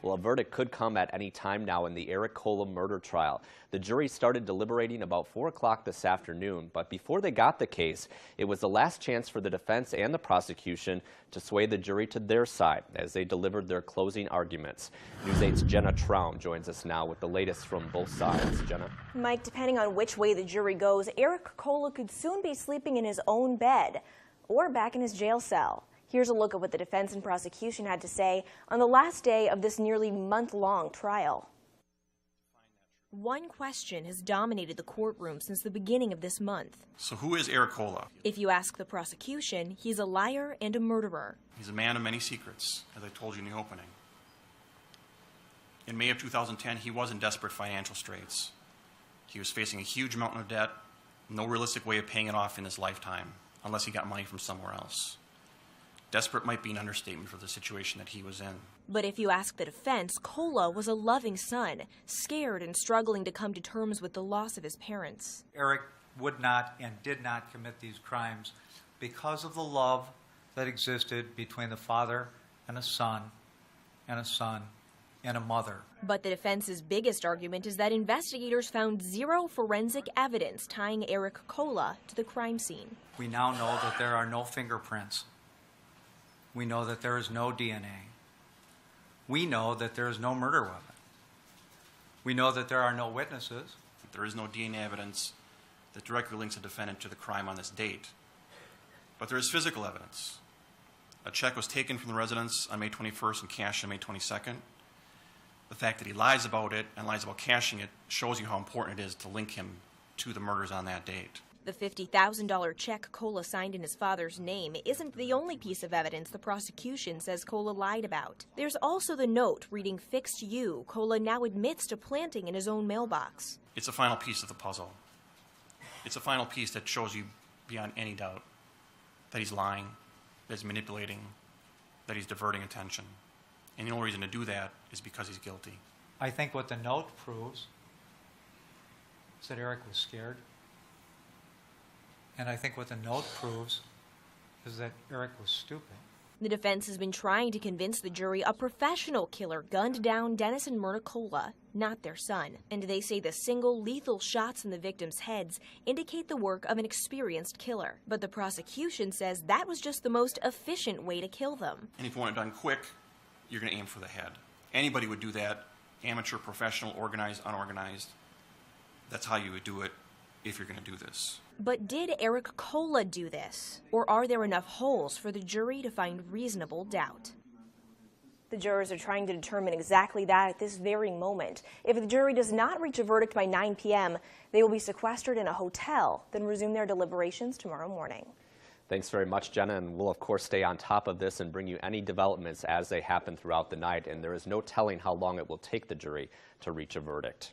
Well, a verdict could come at any time now in the Eric Koula murder trial. The jury started deliberating about 4 o'clock this afternoon, but before they got the case, it was the last chance for the defense and the prosecution to sway the jury to their side as they delivered their closing arguments. News 8's Jenna Troum joins us now with the latest from both sides. Jenna? Mike, depending on which way the jury goes, Eric Koula could soon be sleeping in his own bed or back in his jail cell. Here's a look at what the defense and prosecution had to say on the last day of this nearly month-long trial. One question has dominated the courtroom since the beginning of this month. So who is Eric Koula? If you ask the prosecution, he's a liar and a murderer. He's a man of many secrets, as I told you in the opening. In May of 2010, he was in desperate financial straits. He was facing a huge mountain of debt, no realistic way of paying it off in his lifetime, unless he got money from somewhere else. Desperate might be an understatement for the situation that he was in. But if you ask the defense, Koula was a loving son, scared and struggling to come to terms with the loss of his parents. Eric would not and did not commit these crimes because of the love that existed between the father and a son and a son and a mother. But the defense's biggest argument is that investigators found zero forensic evidence tying Eric Koula to the crime scene. We now know that there are no fingerprints. We know that there is no DNA. We know that there is no murder weapon. We know that there are no witnesses. There is no DNA evidence that directly links a defendant to the crime on this date. But there is physical evidence. A check was taken from the residence on May 21st and cashed on May 22nd. The fact that he lies about it and lies about cashing it shows you how important it is to link him to the murders on that date. The $50,000 check Koula signed in his father's name isn't the only piece of evidence the prosecution says Koula lied about. There's also the note reading "Fixed You" Koula now admits to planting in his own mailbox. It's a final piece of the puzzle. It's a final piece that shows you beyond any doubt that he's lying, that he's manipulating, that he's diverting attention. And the only reason to do that is because he's guilty. I think what the note proves is that Eric was scared. And I think what the note proves is that Eric was stupid. The defense has been trying to convince the jury a professional killer gunned down Dennis and Myrna Koula, not their son. And they say the single lethal shots in the victims' heads indicate the work of an experienced killer. But the prosecution says that was just the most efficient way to kill them. And if you want it done quick, you're going to aim for the head. Anybody would do that, amateur, professional, organized, unorganized. That's how you would do it if you're going to do this. But did Eric Koula do this? Or are there enough holes for the jury to find reasonable doubt? The jurors are trying to determine exactly that at this very moment. If the jury does not reach a verdict by 9 p.m., they will be sequestered in a hotel, then resume their deliberations tomorrow morning. Thanks very much, Jenna, and we'll of course stay on top of this and bring you any developments as they happen throughout the night, and there is no telling how long it will take the jury to reach a verdict.